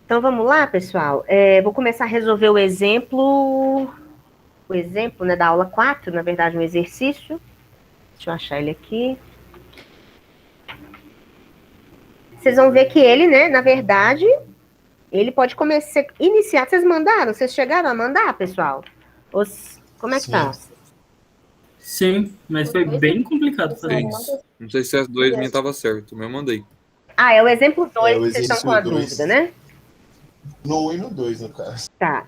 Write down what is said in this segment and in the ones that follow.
Então vamos lá, pessoal. Vou começar a resolver o exemplo, né, da aula 4, na verdade, um exercício. Deixa eu achar ele aqui. Vocês vão ver que ele, né, na verdade, ele pode começar, iniciar. Vocês mandaram? Vocês chegaram a mandar, pessoal? Como é que tá? Sim. Sim, mas foi bem complicado fazer Fez. isso. Não sei se as duas minhas estavam certo, mas eu mandei. Ah, é o exemplo É 2 o que vocês estão com exercício a dúvida, 2. né? No 1 e no 2, no caso. Tá.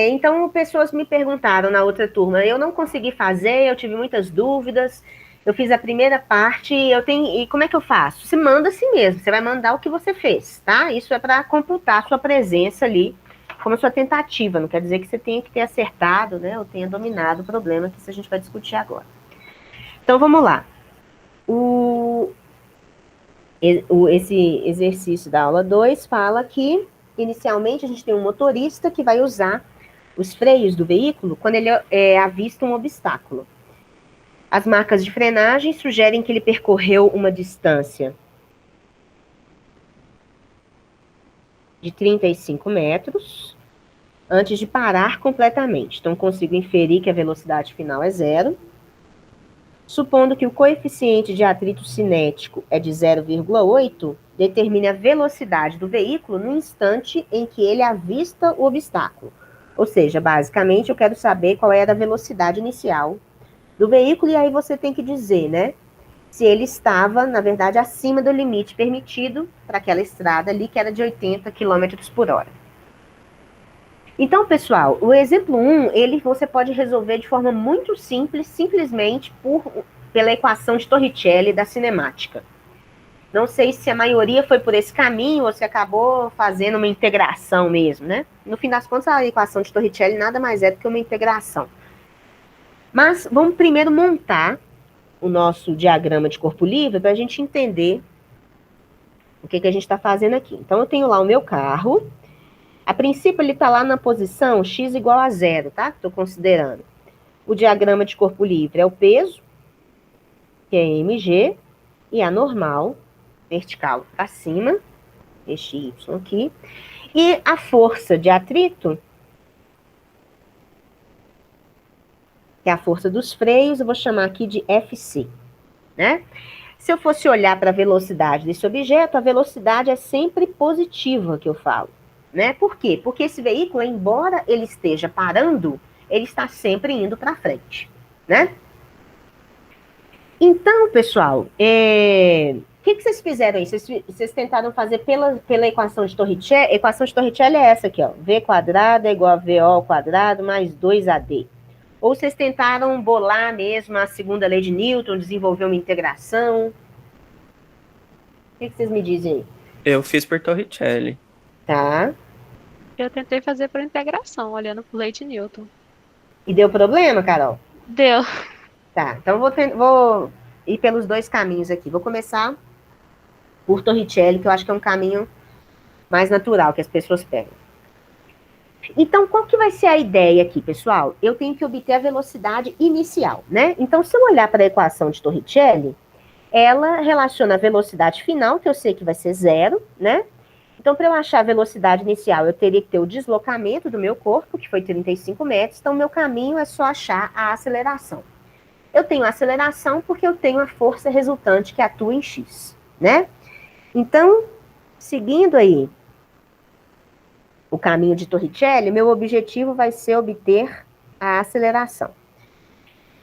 Então, pessoas me perguntaram na outra turma, eu não consegui fazer, eu tive muitas dúvidas, eu fiz a primeira parte, e como é que eu faço? Você manda assim mesmo, você vai mandar o que você fez, tá? Isso é para computar a sua presença ali, como a sua tentativa, não quer dizer que você tenha que ter acertado, né, ou tenha dominado o problema que isso a gente vai discutir agora. Então, vamos lá. Esse exercício da aula 2 fala que, inicialmente, a gente tem um motorista que vai usar os freios do veículo quando ele avista um obstáculo. As marcas de frenagem sugerem que ele percorreu uma distância de 35 metros antes de parar completamente. Então, consigo inferir que a velocidade final é zero. Supondo que o coeficiente de atrito cinético é de 0,8, determine a velocidade do veículo no instante em que ele avista o obstáculo. Ou seja, basicamente, eu quero saber qual era a velocidade inicial do veículo, e aí você tem que dizer, né, se ele estava, na verdade, acima do limite permitido para aquela estrada ali, que era de 80 quilômetros por hora. Então, pessoal, o exemplo 1, você pode resolver de forma muito simples, simplesmente pela equação de Torricelli da cinemática. Não sei se a maioria foi por esse caminho ou se acabou fazendo uma integração mesmo, né? No fim das contas, a equação de Torricelli nada mais é do que uma integração. Mas vamos primeiro montar o nosso diagrama de corpo livre para a gente entender o que a gente está fazendo aqui. Então, eu tenho lá o meu carro. A princípio, ele está lá na posição x igual a zero, tá? Estou considerando. O diagrama de corpo livre é o peso, que é mg, e a normal, vertical para cima, este y aqui. E a força de atrito, que é a força dos freios, eu vou chamar aqui de Fc, né? Se eu fosse olhar para a velocidade desse objeto, a velocidade é sempre positiva, que eu falo, né? Por quê? Porque esse veículo, embora ele esteja parando, ele está sempre indo para frente, né? Então, pessoal, o que vocês fizeram aí? Vocês tentaram fazer pela equação de Torricelli? A equação de Torricelli é essa aqui, ó. V quadrado é igual a VO ao quadrado mais 2AD. Ou vocês tentaram bolar mesmo a segunda lei de Newton, desenvolver uma integração? O que vocês me dizem aí? Eu fiz por Torricelli. Tá. Eu tentei fazer por integração, olhando pro Leite Newton. E deu problema, Carol? Deu. Tá, então vou ir pelos dois caminhos aqui. Vou começar por Torricelli, que eu acho que é um caminho mais natural que as pessoas pegam. Então, qual que vai ser a ideia aqui, pessoal? Eu tenho que obter a velocidade inicial, né? Então, se eu olhar para a equação de Torricelli, ela relaciona a velocidade final, que eu sei que vai ser zero, né? Então, para eu achar a velocidade inicial, eu teria que ter o deslocamento do meu corpo, que foi 35 metros. Então, meu caminho é só achar a aceleração. Eu tenho a aceleração porque eu tenho a força resultante que atua em x, né? Então, seguindo aí o caminho de Torricelli, meu objetivo vai ser obter a aceleração.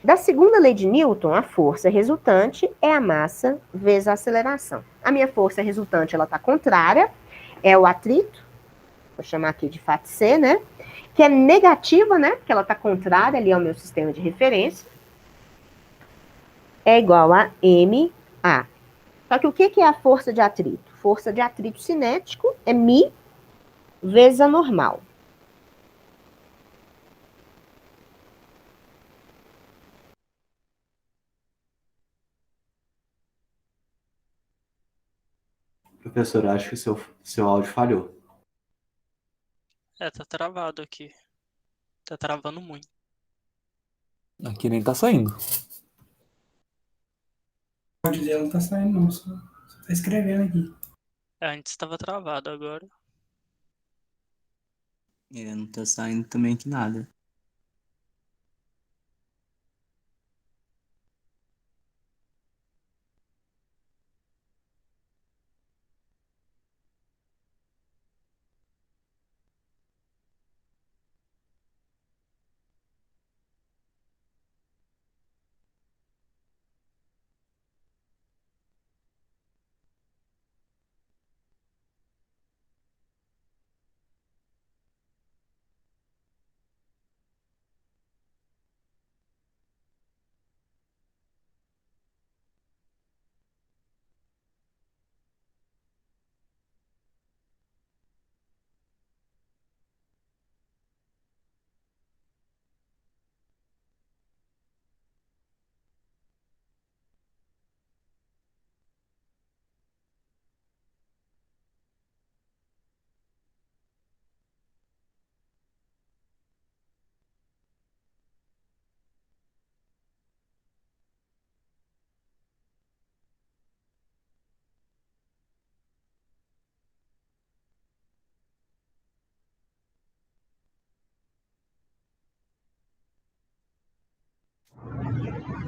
Da segunda lei de Newton, a força resultante é a massa vezes a aceleração. A minha força resultante, ela está contrária, é o atrito, vou chamar aqui de fato C, né? Que é negativa, né? Porque ela está contrária ali ao meu sistema de referência. É igual a MA. Só que o que é a força de atrito? Força de atrito cinético é μ vezes a normal. Professor, acho que seu áudio falhou. Tá travado aqui. Tá travando muito. Aqui nem tá saindo. O áudio dela não tá saindo, não. Só tá escrevendo aqui. Antes estava travado agora. Não tá saindo também que nada.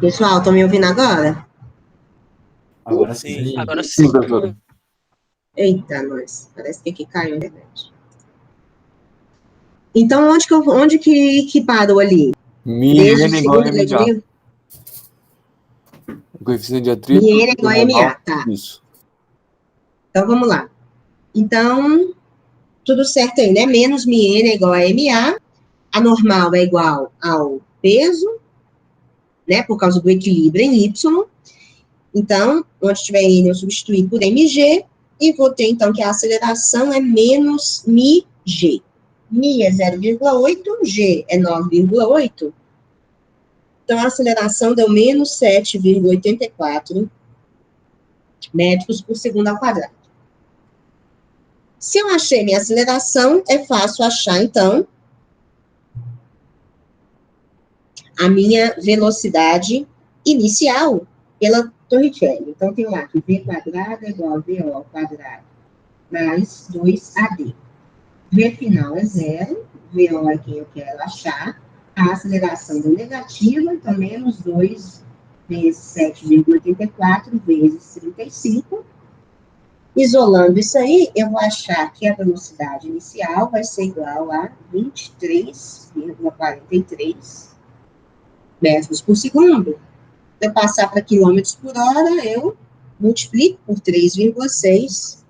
Pessoal, estão me ouvindo agora? Agora sim. Sim, agora sim. Sim, professora. Eita, nós. Parece que aqui caiu a internet. Então, onde que parou ali? Desde Miena a igual a segunda lei de MA. Newton? O coeficiente de atrito. Miena é igual a MA, tá. Isso. Então, vamos lá. Então, tudo certo aí, né? Menos Miena é igual a MA. A normal é igual ao peso, né? Por causa do equilíbrio em Y. Então, onde tiver N, eu substituir por mg. E vou ter, então, que a aceleração é menos μg. Mi é 0,8, G é 9,8. Então, a aceleração deu menos 7,84 metros por segundo ao quadrado. Se eu achei minha aceleração, é fácil achar, então, a minha velocidade inicial pela Torricelli. Então, tem lá que V quadrado é igual a VO ao quadrado mais 2AD. V final é 0, VO é quem eu quero achar. A aceleração deu negativa, então menos 2 vezes 7,84 vezes 35. Isolando isso aí, eu vou achar que a velocidade inicial vai ser igual a 23,43 metros por segundo. Se eu passar para quilômetros por hora, eu multiplico por 3,6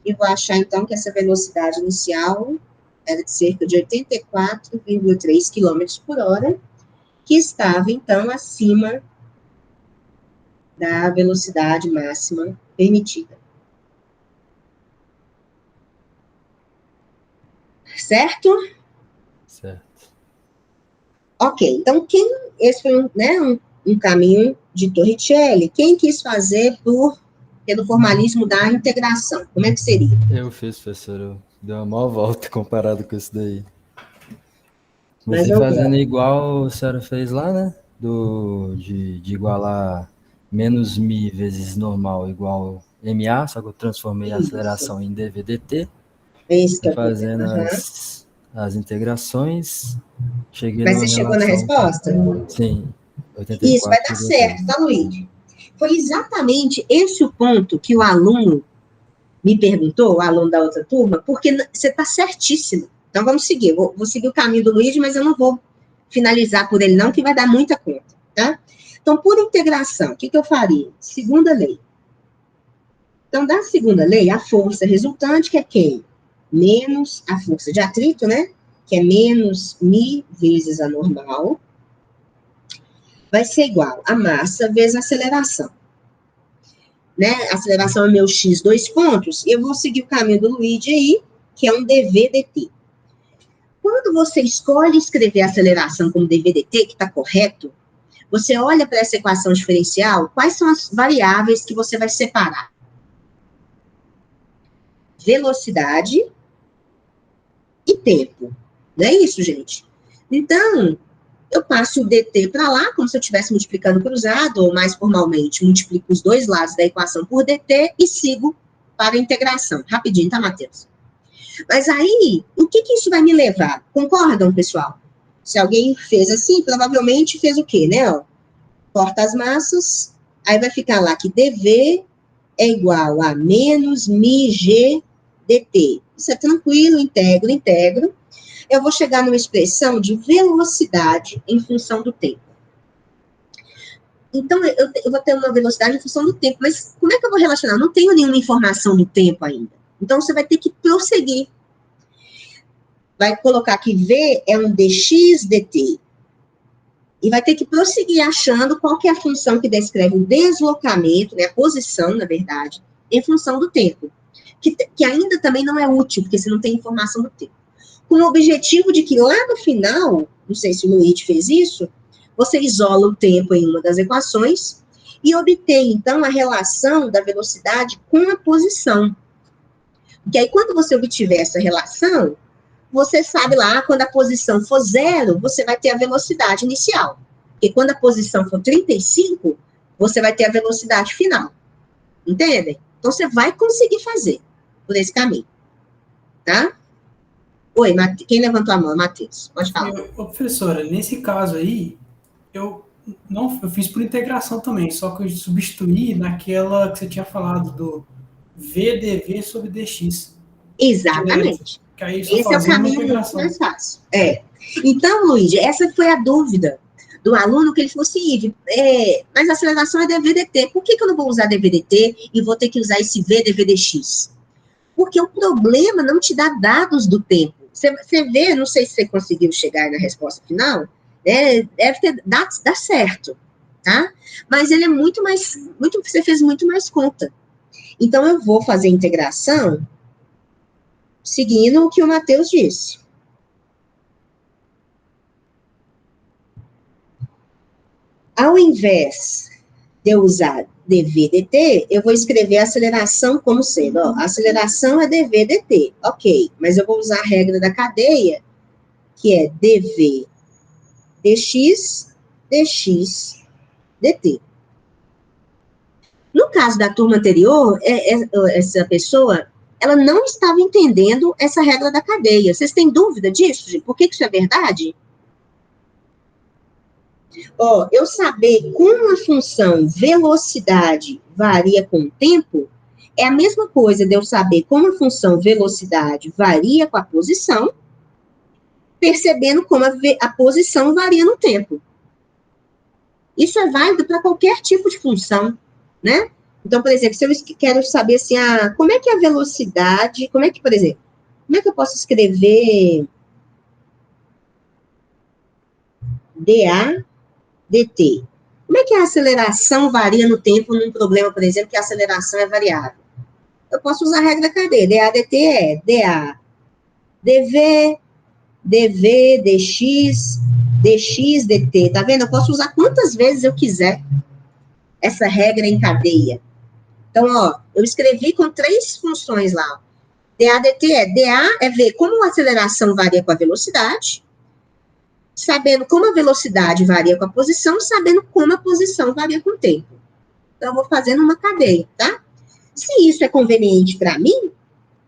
e vou achar, então, que essa velocidade inicial era de cerca de 84,3 quilômetros por hora, que estava, então, acima da velocidade máxima permitida. Certo? Certo. Ok, então, esse foi um caminho de Torricelli. Quem quis fazer pelo formalismo da integração? Como é que seria? Eu fiz, professor. Eu dei uma maior volta comparado com isso daí. Mas Comecei eu fazendo igual a senhora fez lá, né? De igualar menos mi vezes normal igual MA, só que eu transformei a aceleração em dVdt. É isso que E eu fazendo as integrações, cheguei Mas numa você chegou na relação. resposta? Sim, Isso, vai dar 84,3. certo, tá, Luiz? Foi exatamente esse o ponto que o aluno me perguntou, o aluno da outra turma, porque você está certíssimo. Então, vamos seguir. Vou seguir o caminho do Luiz, mas eu não vou finalizar por ele, não, que vai dar muita conta, tá? Então, por integração, o que eu faria? Segunda lei. Então, da segunda lei, a força resultante, que é quem? Menos a força de atrito, né? Que é menos mi vezes a normal, vai ser igual a massa vezes a aceleração. Né? A aceleração é meu x, 2 pontos, e eu vou seguir o caminho do Luigi aí, que é um dv/dt. Quando você escolhe escrever a aceleração como dv/dt, que está correto, você olha para essa equação diferencial, quais são as variáveis que você vai separar? Velocidade e tempo. Não é isso, gente? Então, eu passo o dt para lá, como se eu estivesse multiplicando cruzado, ou mais formalmente, multiplico os dois lados da equação por dt e sigo para a integração. Rapidinho, tá, Matheus? Mas aí, o que que isso vai me levar? Concordam, pessoal? Se alguém fez assim, provavelmente fez o quê, né? Ó, corta as massas, aí vai ficar lá que dv é igual a menos μg dt. Isso é tranquilo, integro. Eu vou chegar numa expressão de velocidade em função do tempo. Então, eu vou ter uma velocidade em função do tempo, mas como é que eu vou relacionar? Não tenho nenhuma informação do tempo ainda. Então, você vai ter que prosseguir. Vai colocar que V é um dx dt. E vai ter que prosseguir achando qual que é a função que descreve o deslocamento, né, a posição, na verdade, em função do tempo. Que ainda também não é útil, porque você não tem informação do tempo. Com o objetivo de que lá no final, não sei se o Luigi fez isso, você isola o tempo em uma das equações e obtém, então, a relação da velocidade com a posição. Porque aí, quando você obtiver essa relação, você sabe lá, quando a posição for 0, você vai ter a velocidade inicial. Porque quando a posição for 35, você vai ter a velocidade final. Entendem? Então, você vai conseguir fazer por esse caminho. Tá? Oi, quem levantou a mão? Matheus, pode falar. Professora, nesse caso aí, eu fiz por integração também, só que eu substituí naquela que você tinha falado do VdV sobre dx. Exatamente. Que aí esse é o caminho muito mais fácil. Então, Luigi, essa foi a dúvida do aluno, que ele falou assim, mas a aceleração é dv/dt. Por que eu não vou usar dv/dt e vou ter que usar esse v/dv/dx? Porque o problema não te dá dados do tempo. Você vê, não sei se você conseguiu chegar na resposta final, né, deve ter dá certo, tá? Mas ele é você fez muito mais conta. Então, eu vou fazer a integração seguindo o que o Matheus disse. Ao invés de eu usar dv/dt, eu vou escrever a aceleração como sendo, ó, a aceleração é dv/dt, ok, mas eu vou usar a regra da cadeia, que é dv/dx, dx/dt. No caso da turma anterior, essa pessoa, ela não estava entendendo essa regra da cadeia. Vocês têm dúvida disso, gente? Por que isso é verdade? Ó, eu saber como a função velocidade varia com o tempo é a mesma coisa de eu saber como a função velocidade varia com a posição, percebendo como a posição varia no tempo. Isso é válido para qualquer tipo de função, né? Então, por exemplo, se eu quero saber assim, como é que a velocidade, por exemplo, como é que eu posso escrever dA dt? Como é que a aceleração varia no tempo num problema, por exemplo, que a aceleração é variável? Eu posso usar a regra da cadeia. dA dt é dA dv, dx, dt. Tá vendo? Eu posso usar quantas vezes eu quiser essa regra em cadeia. Então, ó, eu escrevi com 3 funções lá. dA dt dA é ver como a aceleração varia com a velocidade, sabendo como a velocidade varia com a posição, sabendo como a posição varia com o tempo. Então, eu vou fazendo uma cadeia, tá? Se isso é conveniente para mim,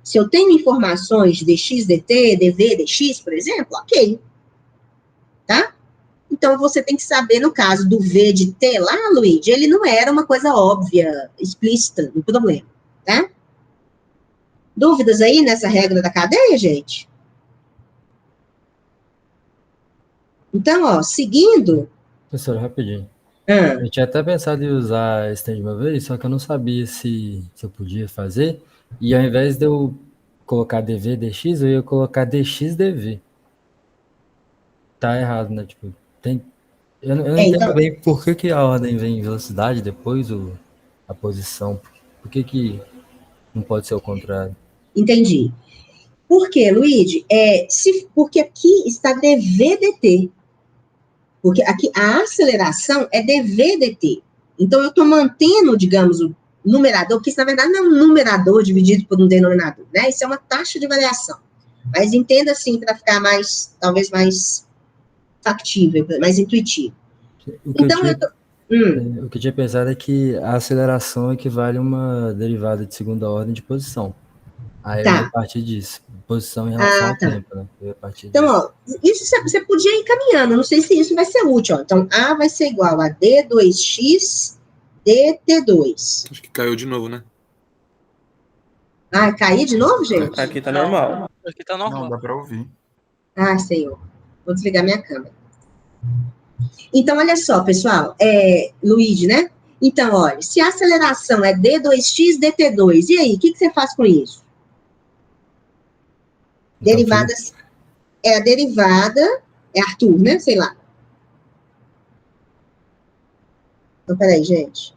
se eu tenho informações de dx, dt, dv, dx, por exemplo, ok. Tá? Então, você tem que saber, no caso do v de t lá, Luigi, ele não era uma coisa óbvia, explícita no problema, tá? Dúvidas aí nessa regra da cadeia, gente? Então, ó, seguindo... Professor, rapidinho. Eu tinha até pensado em usar esse tempo de uma vez, só que eu não sabia se eu podia fazer. E ao invés de eu colocar dv, dx, eu ia colocar dx, dv. Tá errado, né? Tipo, eu não entendo então, bem por que a ordem vem em velocidade, depois a posição. Por que não pode ser o contrário? Entendi. Por quê, Luigi? Porque aqui está dv dt. Porque aqui a aceleração é dv dt. Então, eu estou mantendo, digamos, o numerador, porque isso, na verdade, não é um numerador dividido por um denominador, né? Isso é uma taxa de variação. Mas entenda, assim, para ficar talvez mais factível, mais intuitivo. O que eu tinha pensado é que a aceleração equivale a uma derivada de segunda ordem de posição. Aí eu Tá. ia partir disso. Posição em relação ao tá. tempo, né? Eu ia partir Então, disso. ó, isso você podia ir caminhando, não sei se isso vai ser útil, ó. Então, A vai ser igual a D2x dt2. Acho que caiu de novo, né? Ah, caí de novo, gente? Aqui tá Não. normal. Aqui tá Não, normal. dá pra ouvir. Ah, Senhor. Vou desligar minha câmera. Então, olha só, pessoal. Luigi, né? Então, olha, se a aceleração é d2x dt2, e aí, o que você faz com isso? Então, Derivadas. É a derivada. É Arthur, né? Sei lá. Então, peraí, gente.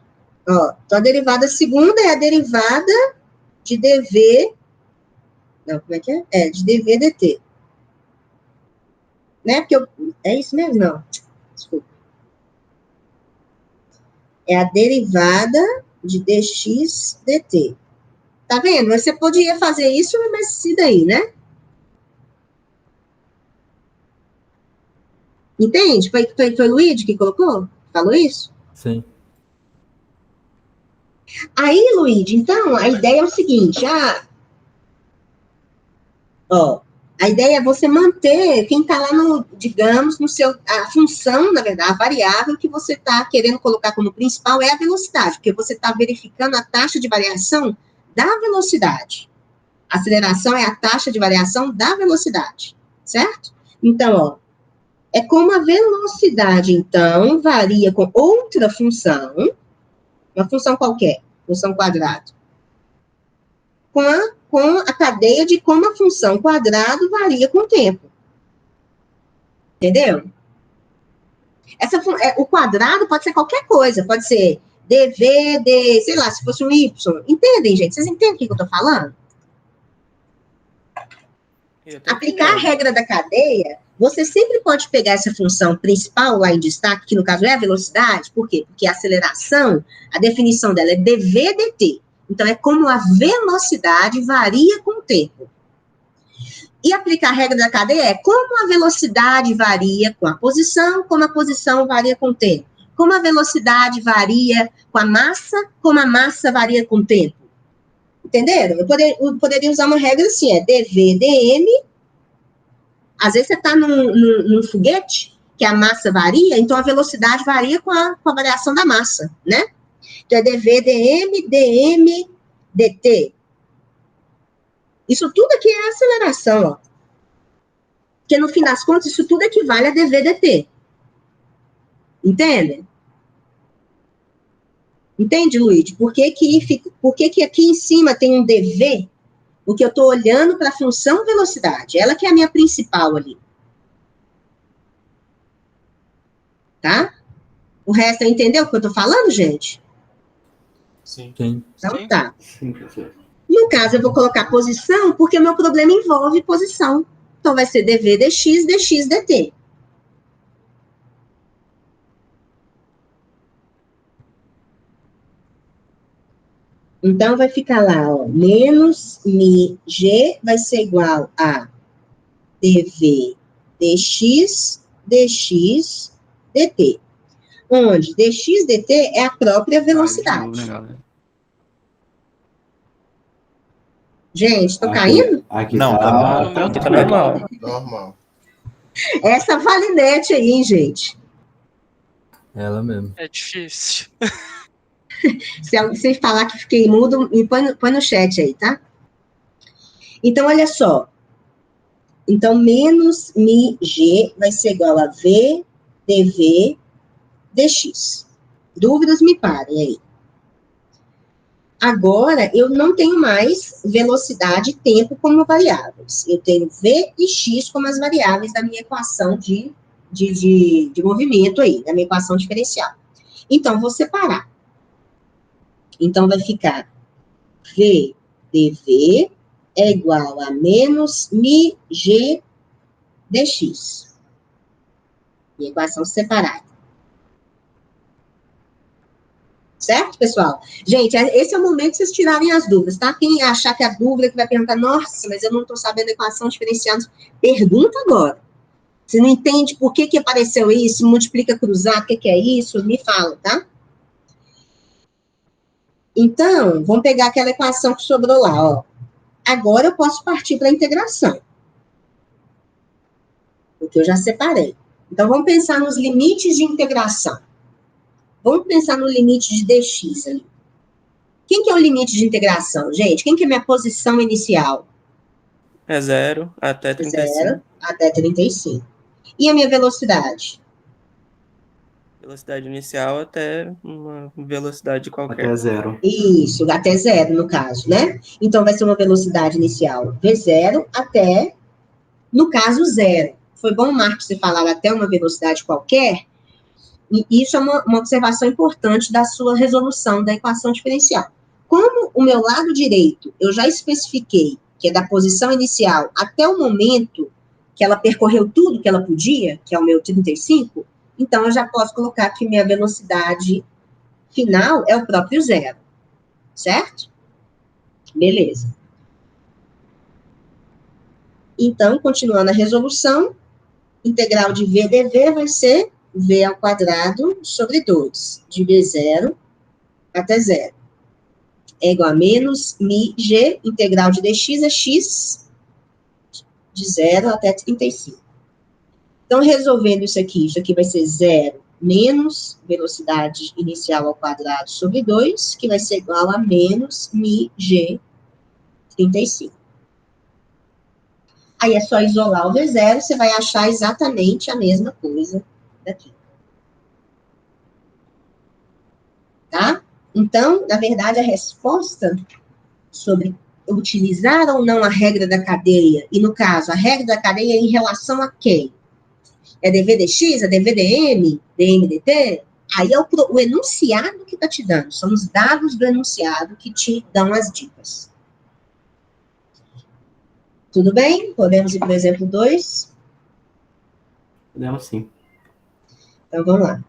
Ó, então, a derivada segunda é a derivada de dv. Não, como é que é? É, de dv dt. Né? Porque é isso mesmo? Não. Desculpa. É a derivada de dx dt. Tá vendo? Você podia fazer isso, mas isso daí, né? Entende? Foi o Luigi que colocou? Falou isso? sim. Aí, Luigi, então, a ideia é o seguinte, a ideia é você manter quem está lá no, digamos, no seu, a função, na verdade, a variável que você está querendo colocar como principal é a velocidade, porque você está verificando a taxa de variação da velocidade. A aceleração é a taxa de variação da velocidade, certo? Então, ó, é como a velocidade, então, varia com outra função, uma função qualquer, função quadrado, com a cadeia de como a função quadrado varia com o tempo. Entendeu? O quadrado pode ser qualquer coisa, pode ser dv, sei lá, se fosse um y. Entendem, gente? Vocês entendem o que eu estou falando? Aplicar a regra da cadeia, você sempre pode pegar essa função principal lá em destaque, que no caso é a velocidade, por quê? Porque a aceleração, a definição dela é dv dt. Então, é como a velocidade varia com o tempo. E aplicar a regra da cadeia é como a velocidade varia com a posição, como a posição varia com o tempo. Como a velocidade varia com a massa, como a massa varia com o tempo. Entenderam? Eu poderia usar uma regra assim, dv dm. Às vezes você está num foguete, que a massa varia, então a velocidade varia com a variação da massa, né? Então, é dv dm, dm, dt. Isso tudo aqui é aceleração, ó. Porque, no fim das contas, isso tudo equivale a dv dt. Entende? Entende, Luigi? Por que aqui em cima tem um dv? Porque eu estou olhando para a função velocidade. Ela que é a minha principal ali. Tá? O resto, entendeu o que eu estou falando, gente? Sim. Sim. Então, tá. Sim, professor. No caso, eu vou colocar posição, porque o meu problema envolve posição. Então, vai ser dv dx, dx dt. Então, vai ficar lá, ó, menos μg vai ser igual a dv dx, dx dt. Onde dx dt é a própria velocidade. Gente, tô caindo? Aqui Não, tá, No meu tá normal. Normal. Essa valinete aí, hein, gente? Ela mesmo. É difícil. Se falar que fiquei mudo, me põe no chat aí, tá? Então, olha só. Então, menos μg vai ser igual a v dv dx. Dúvidas, me parem aí. Agora, eu não tenho mais velocidade e tempo como variáveis. Eu tenho v e x como as variáveis da minha equação de movimento aí, da minha equação diferencial. Então, vou separar. Então, vai ficar v dv é igual a menos μg dx. Minha equação separada. Certo, pessoal? Gente, esse é o momento de vocês tirarem as dúvidas, tá? Quem achar que a dúvida, que vai perguntar, nossa, mas eu não estou sabendo a equação diferencial, pergunta agora. Você não entende por que apareceu isso, multiplica cruzado, o que é isso, me fala, tá? Então, vamos pegar aquela equação que sobrou lá, ó. Agora eu posso partir para a integração. Porque eu já separei. Então, vamos pensar nos limites de integração. Vamos pensar no limite de dx ali. Quem que é o limite de integração, gente? Quem que é minha posição inicial? É 0 até 35. 0 até 35. E a minha velocidade? Velocidade inicial até uma velocidade qualquer. Até 0. Isso, até 0 no caso, né? Então, vai ser uma velocidade inicial V0 até, no caso, 0. Foi bom, Marcos, você falar até uma velocidade qualquer, e isso é uma observação importante da sua resolução da equação diferencial. Como o meu lado direito, eu já especifiquei que é da posição inicial até o momento que ela percorreu tudo que ela podia, que é o meu 35, então eu já posso colocar que minha velocidade final é o próprio 0, certo? Beleza. Então, continuando a resolução, integral de V dV vai ser V ao quadrado sobre 2, de V0 até 0. É igual a menos μg, integral de dx é x, de 0 até 35. Então, resolvendo isso aqui vai ser 0 menos velocidade inicial ao quadrado sobre 2, que vai ser igual a menos μg 35. Aí é só isolar o V0, você vai achar exatamente a mesma coisa daqui. Tá? Então, na verdade, a resposta sobre utilizar ou não a regra da cadeia, e no caso, a regra da cadeia é em relação a quem? É dVdx, é dVdm, dmdt? Aí é o enunciado que está te dando, são os dados do enunciado que te dão as dicas. Tudo bem? Podemos ir para o exemplo 2? Podemos sim. Então, vamos lá.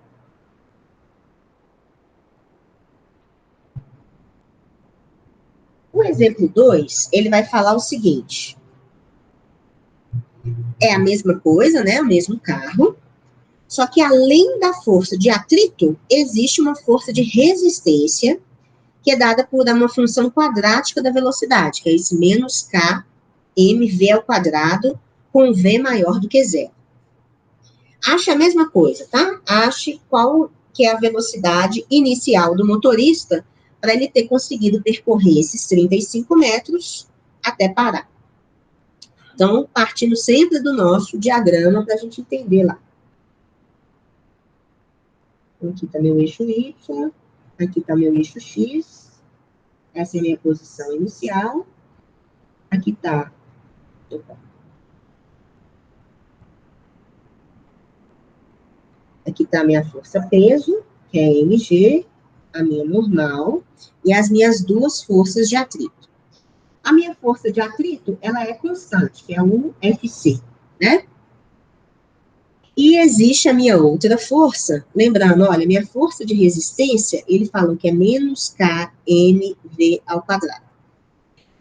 O exemplo 2, ele vai falar o seguinte. É a mesma coisa, né? O mesmo carro. Só que além da força de atrito, existe uma força de resistência que é dada por uma função quadrática da velocidade, que é esse menos k mv ao quadrado com v maior do que 0. Ache a mesma coisa, tá? Ache qual que é a velocidade inicial do motorista para ele ter conseguido percorrer esses 35 metros até parar. Então, partindo sempre do nosso diagrama para a gente entender lá. Aqui está meu eixo Y, aqui está meu eixo X, essa é a minha posição inicial, aqui está... Aqui está a minha força-peso, que é mg, a minha normal, e as minhas duas forças de atrito. A minha força de atrito, ela é constante, que é o Fc, né? E existe a minha outra força, lembrando, olha, minha força de resistência, ele falou que é menos kmv ao quadrado.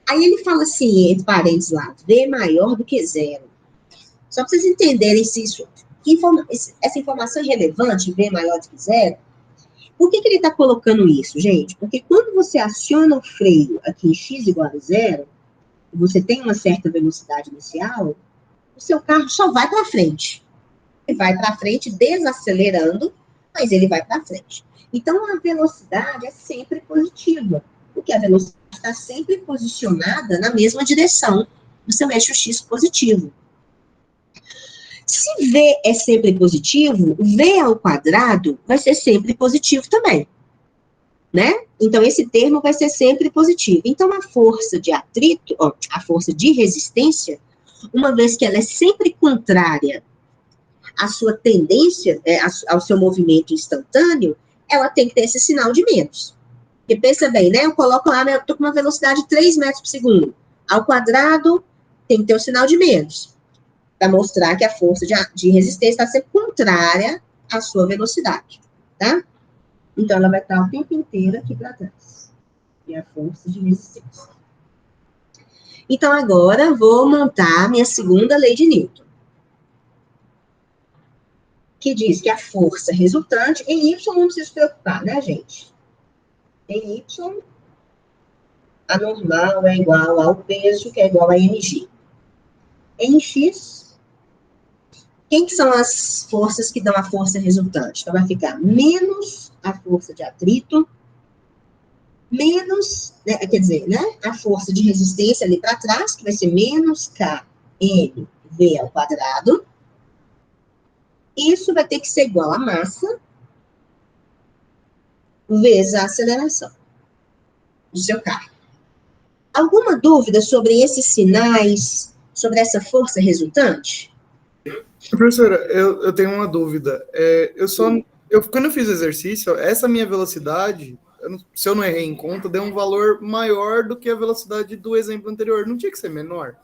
Aí ele fala assim, entre parênteses lá, v maior do que 0. Só para vocês entenderem se isso... essa informação é relevante, V maior do que 0, por que ele está colocando isso, gente? Porque quando você aciona o freio aqui em x igual a 0, e você tem uma certa velocidade inicial, o seu carro só vai para frente. Ele vai para frente desacelerando, mas ele vai para frente. Então, a velocidade é sempre positiva, porque a velocidade está sempre posicionada na mesma direção do seu eixo x positivo. Se V é sempre positivo, V ao quadrado vai ser sempre positivo também, né? Então, esse termo vai ser sempre positivo. Então, a força de atrito, a força de resistência, uma vez que ela é sempre contrária à sua tendência, ao seu movimento instantâneo, ela tem que ter esse sinal de menos. Porque pensa bem, né? Eu coloco lá, eu estou com uma velocidade de 3 metros por segundo. Ao quadrado, tem que ter o sinal de menos, para mostrar que a força de resistência está sempre contrária à sua velocidade, tá? Então, ela vai estar o tempo inteiro aqui para trás. E a força de resistência. Então, agora, vou montar minha segunda lei de Newton. Que diz que a força resultante, em Y não precisa se preocupar, né, gente? Em Y, a normal é igual ao peso, que é igual a mg. Em x, quem que são as forças que dão a força resultante? Então, vai ficar menos a força de atrito, menos, né, quer dizer, né, a força de resistência ali para trás, que vai ser menos kmv ao quadrado. Isso vai ter que ser igual a massa vezes a aceleração do seu carro. Alguma dúvida sobre esses sinais, sobre essa força resultante? Professora, eu tenho uma dúvida. Quando eu fiz o exercício, essa minha velocidade, se eu não errei em conta, deu um valor maior do que a velocidade do exemplo anterior. Não tinha que ser menor?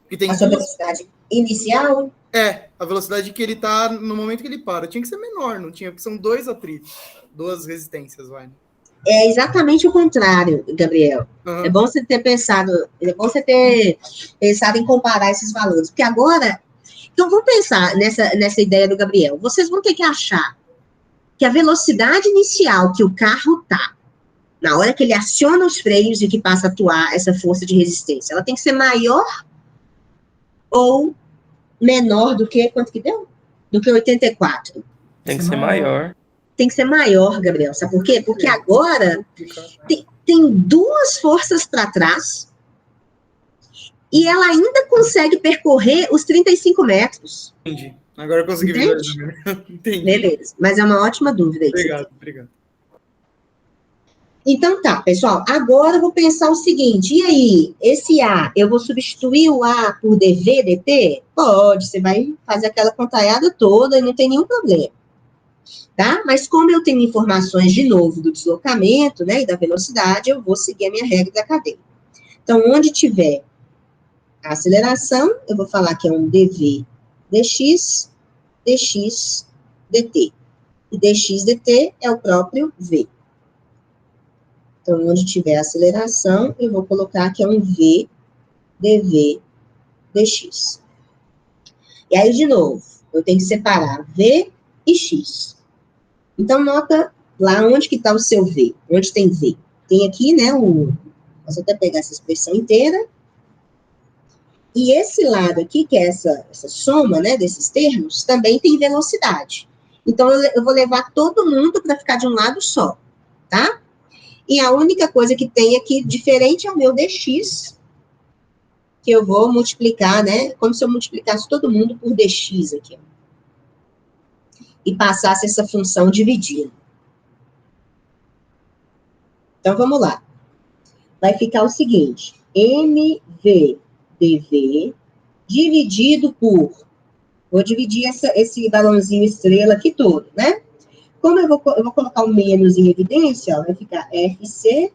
Porque tem a sua velocidade inicial? A velocidade que ele está no momento que ele para. Tinha que ser menor, não tinha? Porque são dois atritos, duas resistências, vai. É exatamente o contrário, Gabriel. É bom você ter pensado em comparar esses valores. Porque agora, então vamos pensar nessa ideia do Gabriel. Vocês vão ter que achar que a velocidade inicial que o carro está, na hora que ele aciona os freios e que passa a atuar essa força de resistência, ela tem que ser maior ou menor do que, quanto que deu? Do que 84. Tem que ser maior. Tem que ser maior, Gabriel. Sabe por quê? Porque agora tem duas forças para trás e ela ainda consegue percorrer os 35 metros. Entendi. Agora eu consegui ver. Entendi. Beleza. Mas é uma ótima dúvida. Obrigado. Então tá, pessoal. Agora eu vou pensar o seguinte. E aí, esse A, eu vou substituir o A por dV, dt? Pode, você vai fazer aquela contaiada toda e não tem nenhum problema. Tá? Mas como eu tenho informações, de novo, do deslocamento, né, e da velocidade, eu vou seguir a minha regra da cadeia. Então, onde tiver a aceleração, eu vou falar que é um dv dx, dx dt. E dx dt é o próprio v. Então, onde tiver a aceleração, eu vou colocar que é um v dv dx. E aí, de novo, eu tenho que separar v e x. Então, nota lá onde que está o seu V. Onde tem V? Tem aqui, né, posso até pegar essa expressão inteira. E esse lado aqui, que é essa soma, né, desses termos, também tem velocidade. Então, eu vou levar todo mundo para ficar de um lado só, tá? E a única coisa que tem aqui, diferente é o meu dx, que eu vou multiplicar, né, como se eu multiplicasse todo mundo por dx aqui, ó. E passasse essa função dividindo. Então, vamos lá. Vai ficar o seguinte, mv dv dividido por, vou dividir esse balãozinho estrela aqui todo, né? Como eu vou colocar o menos em evidência, ó, vai ficar fc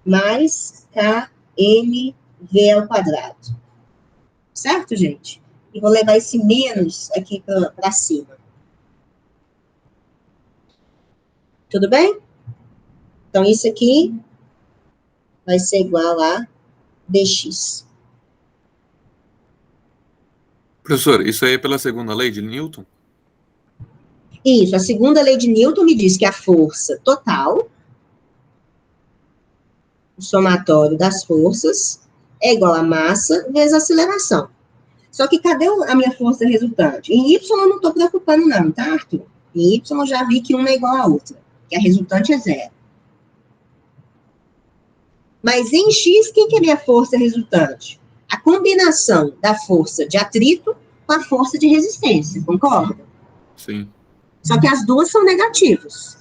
mais kmv ao quadrado. Certo, gente? E vou levar esse menos aqui para cima. Tudo bem? Então, isso aqui vai ser igual a dx. Professor, isso aí é pela segunda lei de Newton? Isso, a segunda lei de Newton me diz que a força total, o somatório das forças, é igual a massa vezes a aceleração. Só que cadê a minha força resultante? Em y eu não estou preocupando não, tá, Arthur? Em y eu já vi que uma é igual a outra, que a resultante é zero. Mas em x, quem que é a minha força resultante? A combinação da força de atrito com a força de resistência, concorda? Sim. Só que as duas são negativas.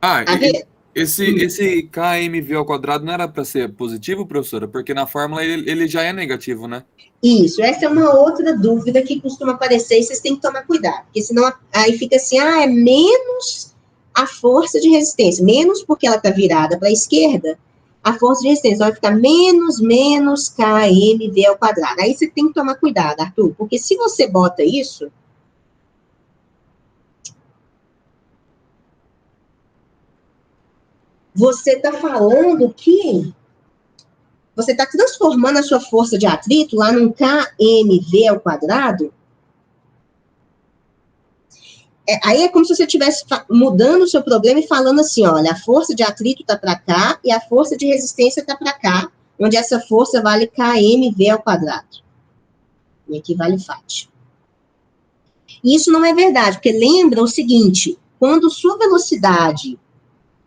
Ah, Tá vendo? esse kmv ao quadrado não era para ser positivo, professora? Porque na fórmula ele já é negativo, né? Isso, essa é uma outra dúvida que costuma aparecer e vocês têm que tomar cuidado, porque senão aí fica assim, é menos a força de resistência, menos porque ela está virada para a esquerda, a força de resistência vai ficar menos kmv ao quadrado. Aí você tem que tomar cuidado, Arthur, porque se você bota isso, você está falando que você está transformando a sua força de atrito lá num kmv ao quadrado, Aí é como se você estivesse mudando o seu problema e falando assim, olha, a força de atrito está para cá e a força de resistência está para cá, onde essa força vale kmv ao quadrado. E aqui vale Fat. E isso não é verdade, porque lembra o seguinte, quando sua velocidade,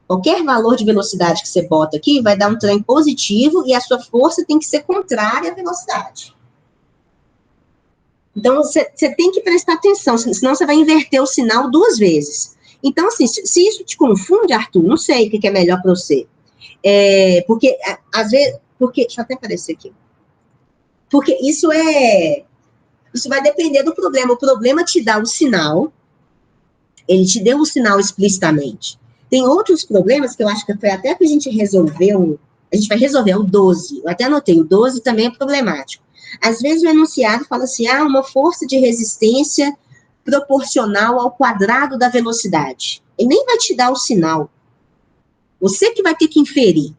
qualquer valor de velocidade que você bota aqui, vai dar um trem positivo e a sua força tem que ser contrária à velocidade. Então, você tem que prestar atenção, senão você vai inverter o sinal 2 vezes. Então, assim, se isso te confunde, Arthur, não sei o que é melhor para você. Porque, às vezes, deixa eu até aparecer aqui. Porque isso vai depender do problema. O problema te dá o sinal, ele te deu o sinal explicitamente. Tem outros problemas que eu acho que foi até que a gente resolveu, a gente vai resolver o 12, eu até anotei, o 12 também é problemático. Às vezes o enunciado fala assim, uma força de resistência proporcional ao quadrado da velocidade. Ele nem vai te dar o sinal. Você que vai ter que inferir.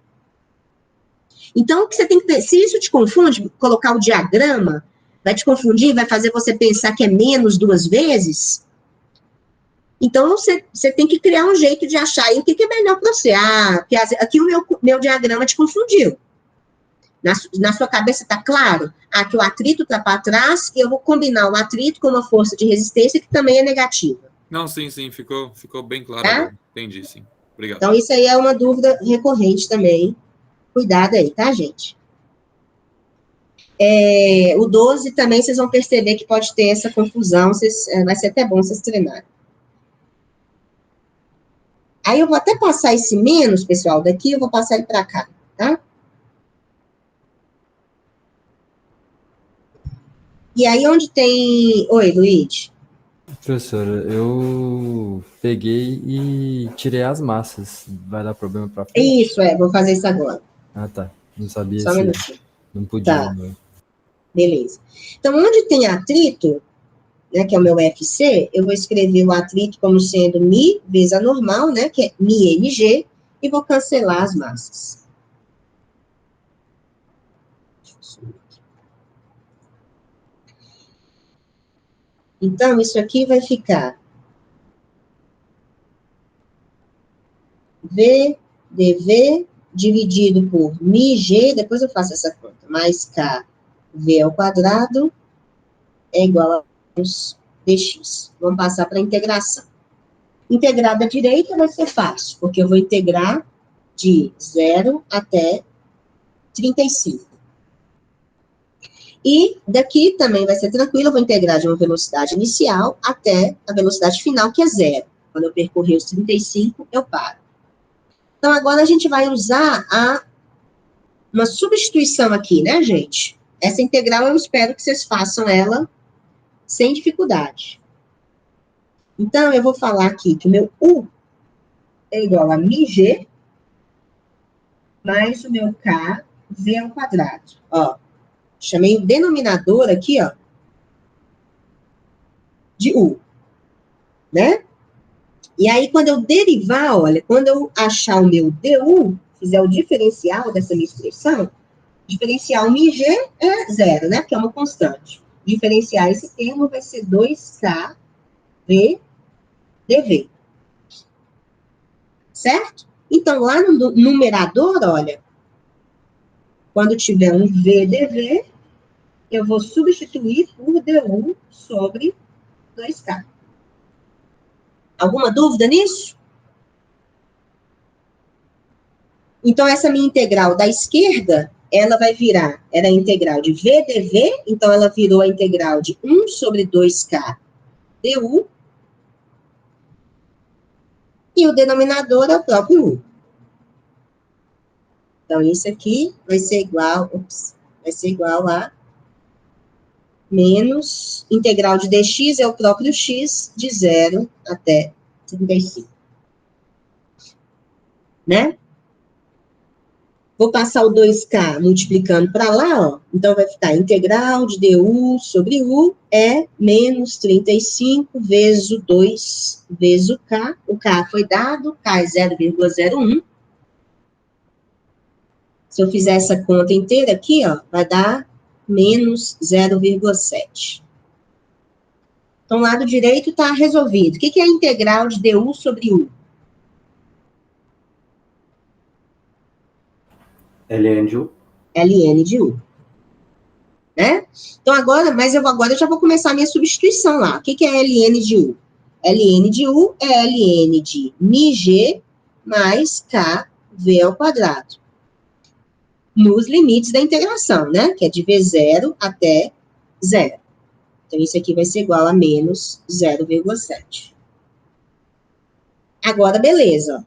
Então, o que você tem que ter, se isso te confunde, colocar o diagrama, vai te confundir, vai fazer você pensar que é menos 2 vezes, então você tem que criar um jeito de achar aí o que é melhor para você. Porque aqui o meu diagrama te confundiu. Na sua cabeça está claro? Que o atrito está para trás e eu vou combinar o atrito com uma força de resistência que também é negativa. Não, sim, ficou bem claro. Tá? Agora. Entendi, sim. Obrigado. Então, isso aí é uma dúvida recorrente também. Cuidado aí, tá, gente? O 12 também, vocês vão perceber que pode ter essa confusão, vai ser até bom vocês treinarem. Aí eu vou até passar esse menos, pessoal, daqui eu vou passar ele para cá, tá? E aí onde tem... Oi, Luiz. Professora, eu peguei e tirei as massas. Vai dar problema para frente? Isso, vou fazer isso agora. Tá. Não sabia Só um minutinho. Não podia. Tá. Não. Beleza. Então, onde tem atrito, né, que é o meu FC, eu vou escrever o atrito como sendo Mi vezes a normal, né, que é MiNG, e vou cancelar as massas. Então, isso aqui vai ficar VdV dividido por MiG, depois eu faço essa conta, mais KV ao quadrado é igual a menos dx. Vamos passar para a integração. Integrar da direita vai ser fácil, porque eu vou integrar de 0 até 35. E daqui também vai ser tranquilo, eu vou integrar de uma velocidade inicial até a velocidade final, que é 0. Quando eu percorrer os 35, eu paro. Então, agora a gente vai usar uma substituição aqui, né, gente? Essa integral eu espero que vocês façam ela sem dificuldade. Então, eu vou falar aqui que o meu U é igual a MiG mais o meu K, V ao quadrado. Ó, chamei o denominador aqui, ó, de U, né? E aí, quando eu derivar, olha, quando eu achar o meu DU, fizer o diferencial dessa minha expressão, diferencial MiG é 0, né? Porque é uma constante. Diferenciar esse termo vai ser 2K V dV. Certo? Então, lá no numerador, olha, quando tiver um VdV, eu vou substituir por DU sobre 2K. Alguma dúvida nisso? Então, essa minha integral da esquerda, ela vai virar, era a integral de VdV, então ela virou a integral de 1 sobre 2K du, e o denominador é o próprio U. Então, isso aqui vai ser igual a menos integral de dx é o próprio x de 0 até 35. Né? Vou passar o 2K multiplicando para lá, ó. Então, vai ficar integral de du sobre u é menos 35 vezes o 2 vezes o K. O K foi dado, K é 0,01. Se eu fizer essa conta inteira aqui, ó, vai dar menos 0,7. Então, o lado direito está resolvido. O que é a integral de du sobre u? ln de u. ln de u. Né? Então, agora eu já vou começar a minha substituição lá. O que é ln de u? ln de u é ln de μg mais kv ao quadrado. Nos limites da integração, né? Que é de V0 até 0. Então, isso aqui vai ser igual a menos 0,7. Agora, beleza.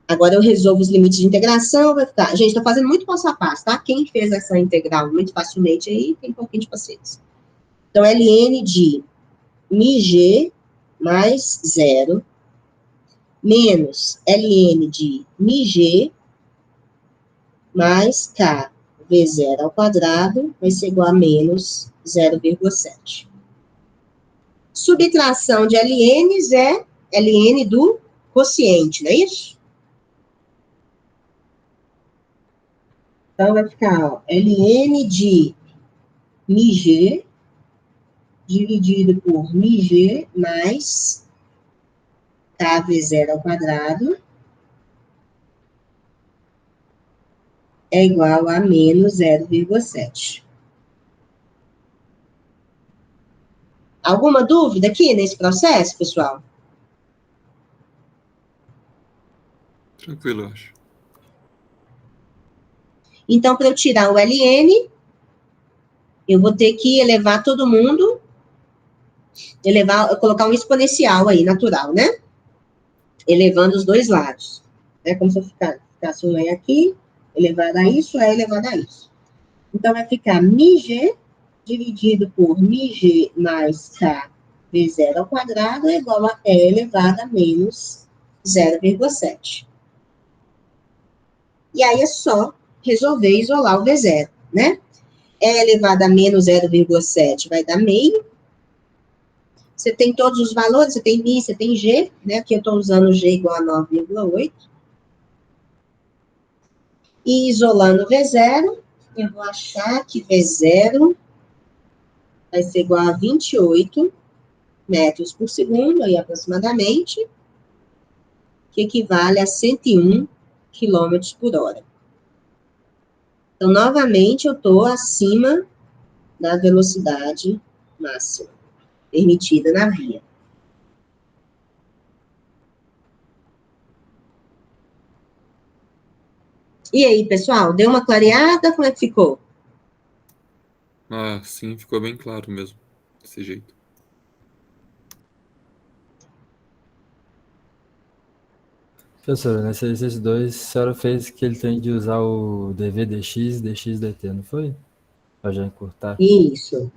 Agora eu resolvo os limites de integração, vai ficar... Gente, estou fazendo muito passo a passo, tá? Quem fez essa integral muito facilmente aí, tem um pouquinho de paciência. Então, ln de μg mais 0 menos ln de μg mais k V0 ao quadrado vai ser igual a menos 0,7. Subtração de ln's é ln do quociente, não é isso? Então, vai ficar, ó, ln de μg dividido por μg mais kv0 ao quadrado é igual a menos 0,7. Alguma dúvida aqui nesse processo, pessoal? Tranquilo, eu acho. Então, para eu tirar o ln, eu vou ter que elevar todo mundo, colocar um exponencial aí, natural, né? Elevando os dois lados. É como se eu ficasse um aqui, elevado a isso, elevado a isso. Então, vai ficar μg dividido por μg mais k V0 ao quadrado é igual a E elevado a menos 0,7. E aí é só resolver e isolar o V0, né? E elevado a menos 0,7 vai dar meio. Você tem todos os valores, você tem μ, você tem g, né? Aqui eu estou usando g igual a 9,8. E isolando V0, eu vou achar que V0 vai ser igual a 28 metros por segundo, aí aproximadamente, que equivale a 101 quilômetros por hora. Então, novamente, eu estou acima da velocidade máxima permitida na via. E aí, pessoal, deu uma clareada? Como é que ficou? Ah, sim, ficou bem claro mesmo, desse jeito. Professor, nesse exercício 2, a senhora fez que ele tem de usar o dv dx, dx dt, não foi? Para já encurtar. Isso.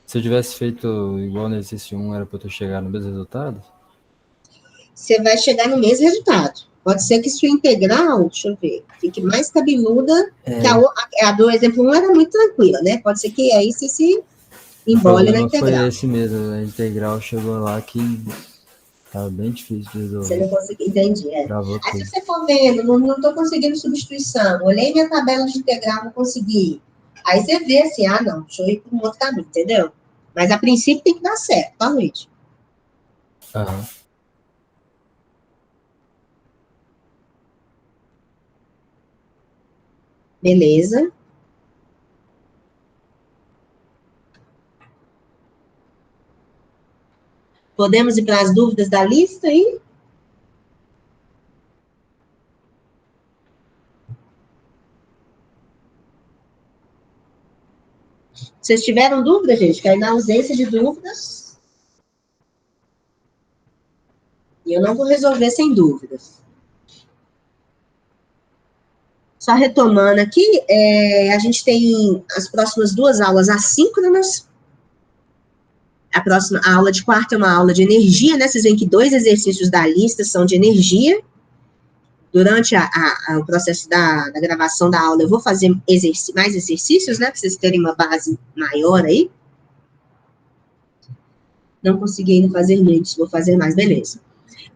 Se eu tivesse feito igual no exercício 1, era para eu chegar no mesmo resultado? Você vai chegar no mesmo resultado. Pode ser que sua integral, deixa eu ver, fique mais cabeluda, que a do exemplo 1 era muito tranquila, né? Pode ser que aí você se embole na integral. Foi esse mesmo, a integral chegou lá que estava bem difícil de resolver. Você não conseguiu, entendi, Travou Aí tudo. se você for vendo, não estou conseguindo substituição, olhei minha tabela de integral, não consegui. Aí você vê assim, não, deixa eu ir para um outro caminho, entendeu? Mas a princípio tem que dar certo, tá, Luiz? Aham. Beleza. Podemos ir para as dúvidas da lista aí? Vocês tiveram dúvida, gente? Que aí na ausência de dúvidas, eu não vou resolver sem dúvidas. Só retomando aqui, a gente tem as próximas 2 aulas assíncronas. A próxima a aula de quarta é uma aula de energia, né? Vocês veem que 2 exercícios da lista são de energia. Durante o processo da gravação da aula, eu vou fazer mais exercícios, né? Para vocês terem uma base maior aí. Não consegui ainda fazer muitos, vou fazer mais, beleza.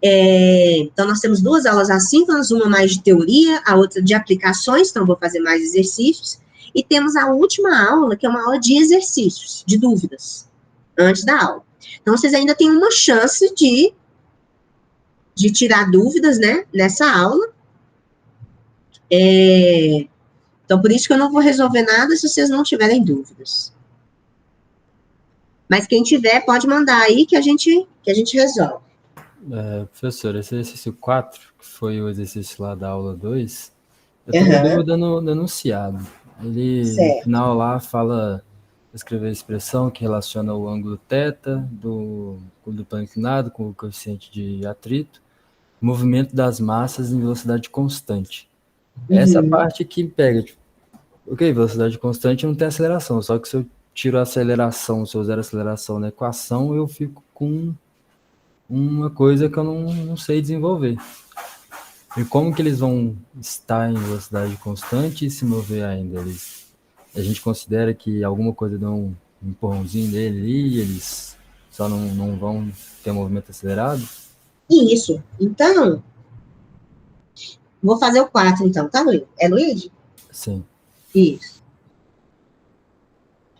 Então, nós temos 2 aulas assíncronas, uma mais de teoria, a outra de aplicações, então vou fazer mais exercícios. E temos a última aula, que é uma aula de exercícios, de dúvidas. antes da aula. Então, vocês ainda têm uma chance de tirar dúvidas, né, nessa aula. Então, por isso que eu não vou resolver nada se vocês não tiverem dúvidas. Mas quem tiver, pode mandar aí que a gente resolve. Professor, esse exercício 4, que foi o exercício lá da aula 2, eu tenho dúvida no enunciado. Ele, no final lá, escreveu a expressão que relaciona o ângulo θ do plano inclinado com o coeficiente de atrito, movimento das massas em velocidade constante. Essa parte que pega, tipo, ok, velocidade constante não tem aceleração, só que se eu tiro a aceleração, se eu zero a aceleração na equação, eu fico com uma coisa que eu não sei desenvolver. E como que eles vão estar em velocidade constante e se mover ainda? A gente considera que alguma coisa deu um empurrãozinho nele ali, e eles só não vão ter um movimento acelerado? Isso. Então, vou fazer o 4, então, tá, Luiz? É Luiz? Sim. Isso.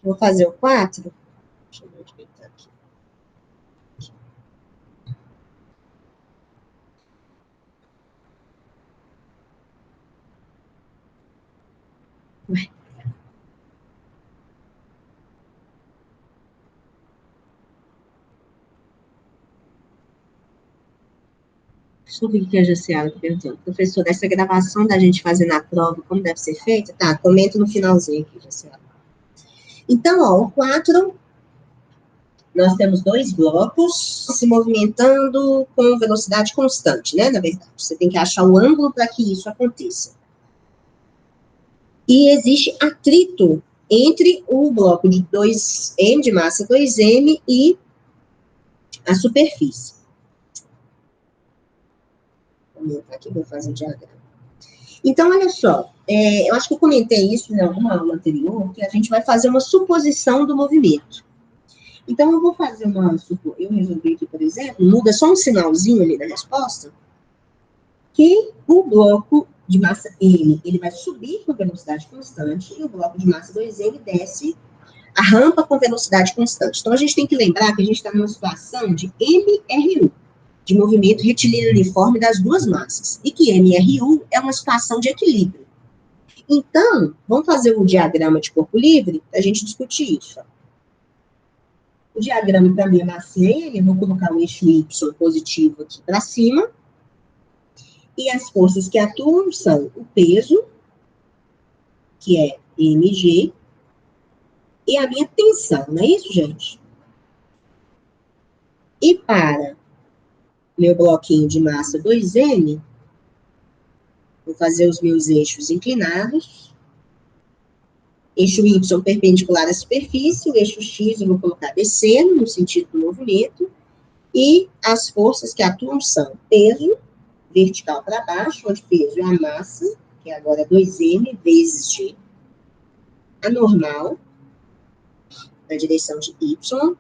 Vou fazer o 4. Deixa eu ver onde ele tá aqui. Ué. Deixa eu ver o que a Jaciara está perguntando. Professor, essa gravação da gente fazendo a prova, como deve ser feita? Tá, comenta no finalzinho aqui, Jaciara. Então, ó, o 4, nós temos 2 blocos se movimentando com velocidade constante, né, na verdade. Você tem que achar o ângulo para que isso aconteça. E existe atrito entre o bloco de 2m, de massa 2m, e a superfície. Aqui vou fazer o diagrama. Então, olha só, eu acho que eu comentei isso em alguma aula anterior, que a gente vai fazer uma suposição do movimento. Então, eu vou fazer eu resolvi aqui, por exemplo, muda só um sinalzinho ali na resposta, que o bloco de massa M, ele vai subir com velocidade constante, e o bloco de massa 2M desce a rampa com velocidade constante. Então, a gente tem que lembrar que a gente está numa situação de MRU, de movimento retilíneo uniforme das duas massas, e que MRU é uma situação de equilíbrio. Então, vamos fazer o diagrama de corpo livre para a gente discutir isso. O diagrama para minha massinha é ele, eu vou colocar o eixo Y positivo aqui para cima, e as forças que atuam são o peso, que é mg, e a minha tensão, não é isso, gente? E para meu bloquinho de massa 2M, vou fazer os meus eixos inclinados, eixo Y perpendicular à superfície, o eixo X eu vou colocar descendo, no sentido do movimento, e as forças que atuam são peso, vertical para baixo, onde peso é a massa, que agora é 2M vezes G, a normal, na direção de Y,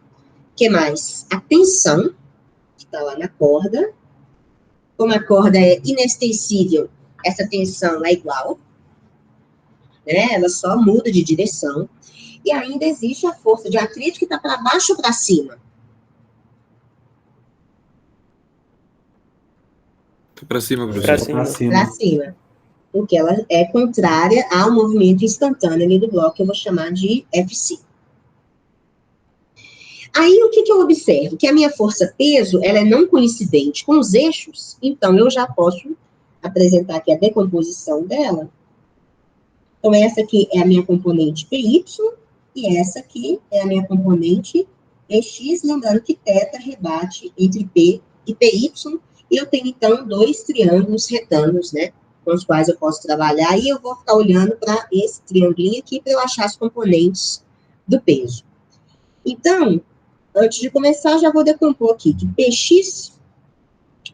que mais? A tensão, que está lá na corda. Como a corda é inextensível, essa tensão é igual, né? Ela só muda de direção. E ainda existe a força de atrito que está para baixo ou para cima? Para cima, professor. Para cima. Para cima. Porque ela é contrária ao movimento instantâneo ali do bloco, que eu vou chamar de FC. Aí, o que eu observo? Que a minha força-peso, ela é não coincidente com os eixos, então eu já posso apresentar aqui a decomposição dela. Então, essa aqui é a minha componente PY, e essa aqui é a minha componente EX, lembrando que θ rebate entre P e PY, e eu tenho, então, 2 triângulos retângulos, né, com os quais eu posso trabalhar, e eu vou ficar olhando para esse triangulinho aqui para eu achar as componentes do peso. Então, antes de começar, já vou decompor aqui que Px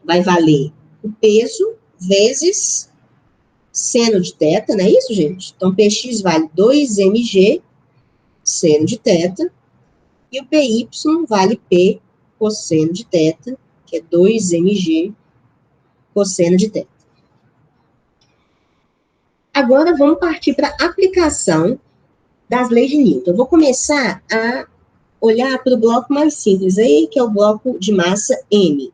vai valer o peso vezes seno de θ, não é isso, gente? Então, Px vale 2mg seno de θ, e o Py vale P cosseno de θ, que é 2mg cosseno de θ. Agora, vamos partir para a aplicação das leis de Newton. Eu vou começar a olhar para o bloco mais simples aí, que é o bloco de massa M.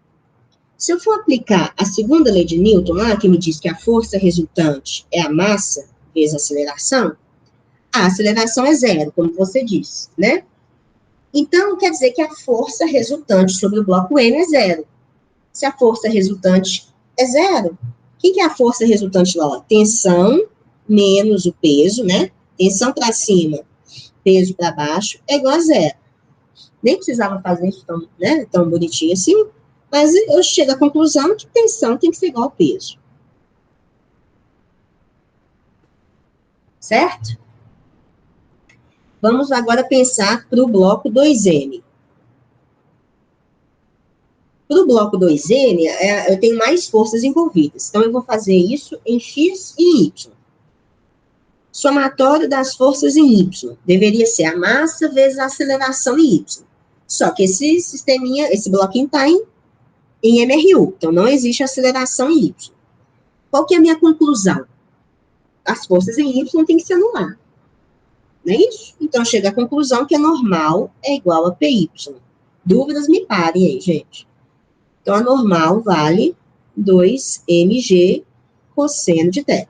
Se eu for aplicar a segunda lei de Newton lá, que me diz que a força resultante é a massa vezes a aceleração é zero, como você disse, né? Então, quer dizer que a força resultante sobre o bloco M é zero. Se a força resultante é zero, o que é a força resultante lá? Tensão menos o peso, né? Tensão para cima, peso para baixo, é igual a zero. Nem precisava fazer isso tão, né, tão bonitinho assim, mas eu chego à conclusão que tensão tem que ser igual ao peso. Certo? Vamos agora pensar para o bloco 2M. Para o bloco 2M, eu tenho mais forças envolvidas. Então, eu vou fazer isso em X e Y. Somatório das forças em Y. Deveria ser a massa vezes a aceleração em Y. Só que esse sisteminha, esse bloquinho está em MRU. Então, não existe aceleração em Y. Qual que é a minha conclusão? As forças em Y têm que se anular. Não é isso? Então, chega à conclusão que a normal é igual a PY. Dúvidas, me parem aí, gente. Então, a normal vale 2mg cosseno de θ.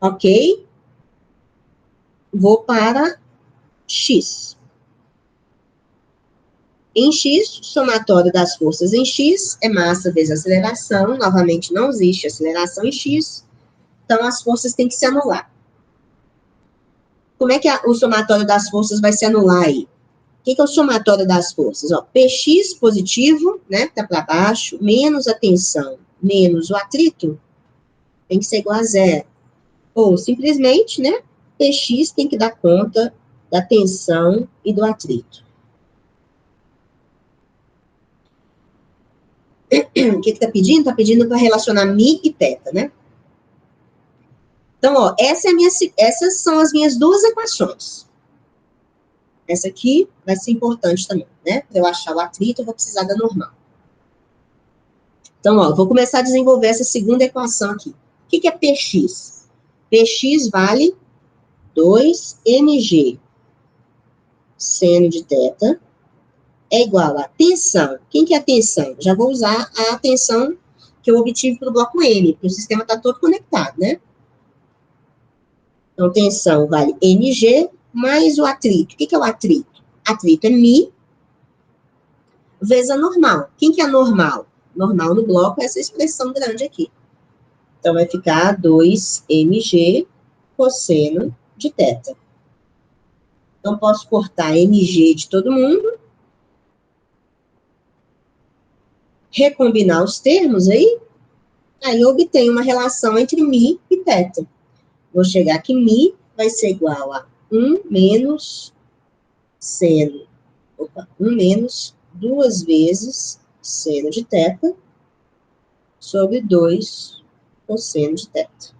Ok? Vou para X. Em X, somatório das forças em X é massa vezes aceleração. Novamente, não existe aceleração em X. Então, as forças têm que se anular. Como é que o somatório das forças vai se anular aí? O que é o somatório das forças? Ó, Px positivo, né, tá para baixo, menos a tensão, menos o atrito, tem que ser igual a zero. Ou, simplesmente, né, Px tem que dar conta da tensão e do atrito. O que está pedindo? Está pedindo para relacionar Mi e θ, né? Então, ó, essas são as minhas duas equações. Essa aqui vai ser importante também, né? Para eu achar o atrito, eu vou precisar da normal. Então, ó, vou começar a desenvolver essa segunda equação aqui. O que é Px? Px vale 2mg seno de θ é igual a tensão. Quem que é a tensão? Já vou usar a tensão que eu obtive pelo bloco M, porque o sistema está todo conectado, né? Então, tensão vale mg mais o atrito. O que é o atrito? Atrito é Mi vezes a normal. Quem que é a normal? Normal no bloco é essa expressão grande aqui. Então, vai ficar 2mg cosseno de θ. Então, posso cortar mg de todo mundo. Recombinar os termos aí. Aí, eu obtenho uma relação entre Mi e θ. Vou chegar que Mi vai ser igual a 1 menos seno. 1 menos 2 vezes seno de θ sobre 2 cosseno de θ.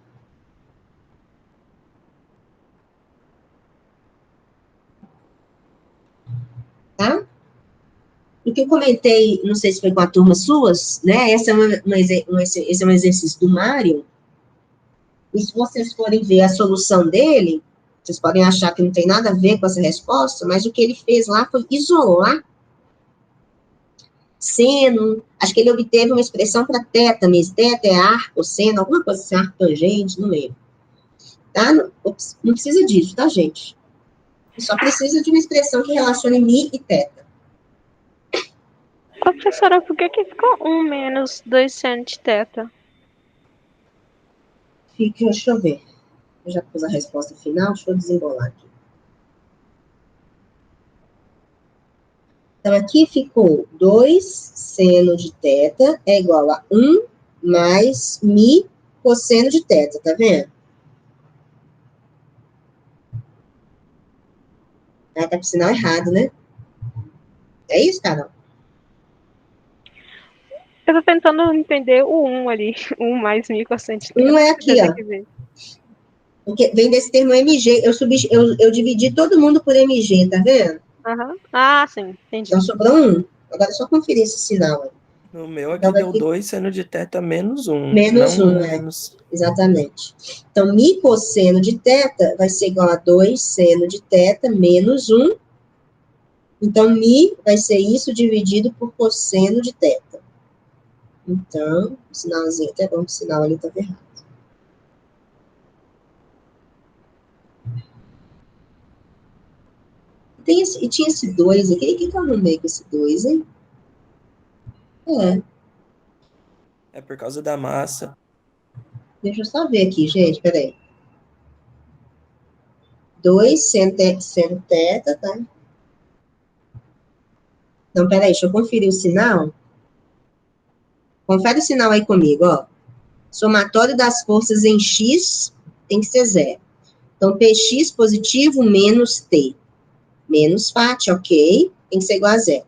Tá? O que eu comentei, não sei se foi com a turma suas, né? Esse é um exercício do Mário. E se vocês forem ver a solução dele, vocês podem achar que não tem nada a ver com essa resposta, mas o que ele fez lá foi isolar seno. Acho que ele obteve uma expressão para θ mesmo. Θ é arco, seno, alguma coisa assim, arco tangente, não lembro. Tá? Não precisa disso, tá, gente? Só precisa de uma expressão que relacione Mi e θ. Professora, por que ficou 1 menos 2 seno de θ? Deixa eu ver. Eu já pus a resposta final, deixa eu desembolar aqui. Então, aqui ficou 2 seno de θ é igual a 1 mais Mi cosseno de θ, tá vendo? Ah, tá com o sinal errado, né? É isso, Carol? Eu tô tentando entender o 1 ali. 1 mais Mi cosseno de θ. 1 é aqui, ó. Porque vem desse termo MG. Eu dividi todo mundo por MG, tá vendo? Uhum. Ah, sim, entendi. Então, sobrou 1. Agora é só conferir esse sinal aí. No meu aqui Então, vai deu ficar 2 seno de θ menos 1. menos não 1, né? menos. Exatamente. Então, mi cosseno de θ vai ser igual a 2 seno de θ menos 1. Então, mi vai ser isso dividido por cosseno de θ. Então, o sinalzinho, até bom que o sinal ali estava errado. E tinha esse 2 aqui. O que eu arrumei com esse 2, hein? É por causa da massa. Deixa eu só ver aqui, gente, peraí. 2 seno θ, tá? Não, peraí, deixa eu conferir o sinal. Confere o sinal aí comigo, ó. Somatório das forças em X tem que ser 0. Então, Px positivo menos T. Menos Φ, ok. Tem que ser igual a 0.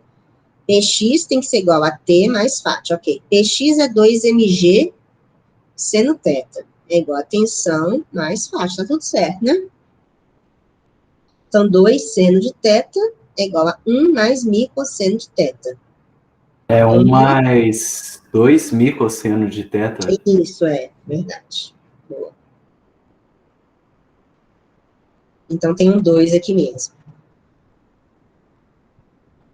Px tem que ser igual a T mais Φ, ok. Px é 2mg seno θ. É igual a tensão mais Φ, tá tudo certo, né? Então, 2 seno de θ é igual a 1 mais mi cosseno de θ. É Então, 1 mais 2 micosseno de θ. Isso, é verdade. Boa. Então, tem um 2 aqui mesmo.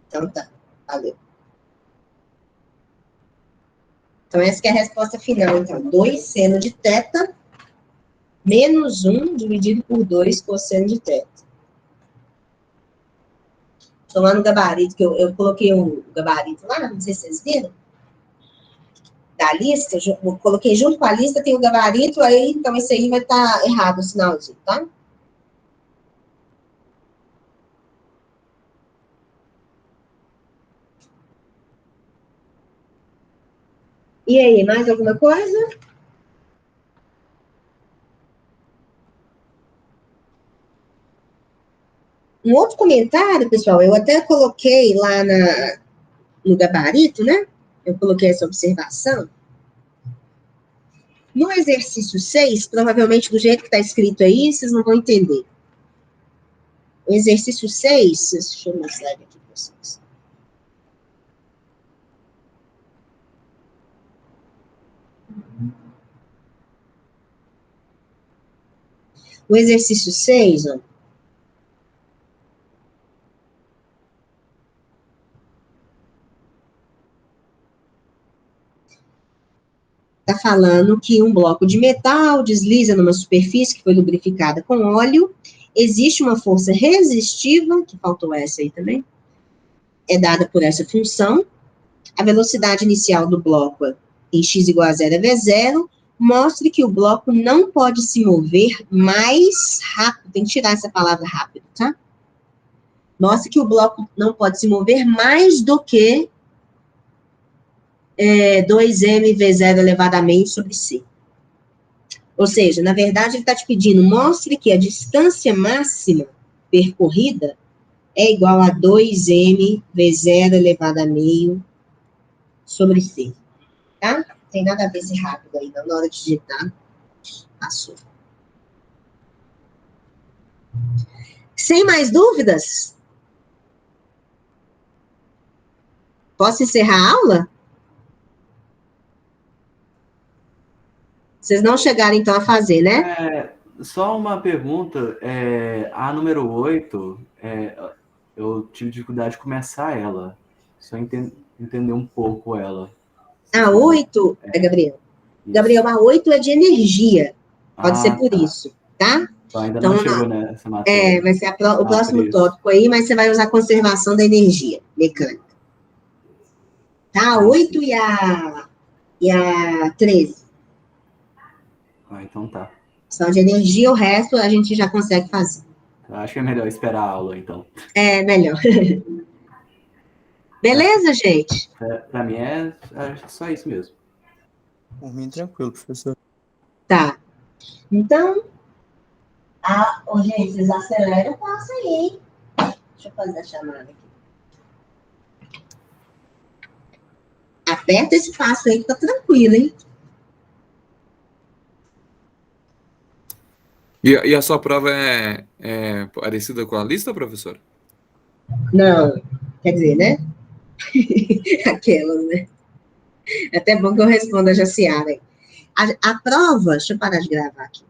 Então, tá. Valeu. Então, essa que é a resposta final. Então, 2 seno de θ menos 1 dividido por 2 cosseno de θ. Estou lá no gabarito, que eu coloquei o gabarito lá, não sei se vocês viram, da lista, eu coloquei junto com a lista, tem o gabarito, aí, então esse aí vai estar errado o sinalzinho, tá? E aí, mais alguma coisa? Um outro comentário, pessoal, eu até coloquei lá no gabarito, né? Eu coloquei essa observação. No exercício 6, provavelmente do jeito que está escrito aí, vocês não vão entender. O exercício 6, deixa eu mostrar aqui para vocês. O exercício 6, ó. Está falando que um bloco de metal desliza numa superfície que foi lubrificada com óleo, existe uma força resistiva, que faltou essa aí também, é dada por essa função, a velocidade inicial do bloco em x igual a 0 é v0, mostre que o bloco não pode se mover mais rápido, tem que tirar essa palavra rápido, tá? Mostre que o bloco não pode se mover mais do que 2mv0 elevado a meio sobre c. Ou seja, na verdade, ele está te pedindo, mostre que a distância máxima percorrida é igual a 2mv0 elevado a meio sobre c. Tá? Não tem nada a ver esse rápido aí, não, na hora de digitar, passou. Sem mais dúvidas? Posso encerrar a aula? Vocês não chegaram, então, a fazer, né? Só uma pergunta. A número 8, eu tive dificuldade de começar ela. Só entender um pouco ela. A 8, Gabriel? Isso. Gabriel, a 8 é de energia. Pode ser por isso, tá? Ainda não chegou nessa matéria. Vai ser o próximo tópico aí, mas você vai usar conservação da energia mecânica. Tá? A 8 e a 13. Então tá. Só de energia, o resto a gente já consegue fazer. Eu acho que é melhor esperar a aula, então. É, melhor. Beleza, gente? Para mim é só isso mesmo. Por mim, tranquilo, professor. Tá. Então, gente, vocês aceleram o passo aí, hein? Deixa eu fazer a chamada aqui. Aperta esse passo aí que tá tranquilo, hein? E a sua prova é parecida com a lista, professor? Não. Quer dizer, né? Aquela, né? É até bom que eu responda a Jaciara. A prova, deixa eu parar de gravar aqui.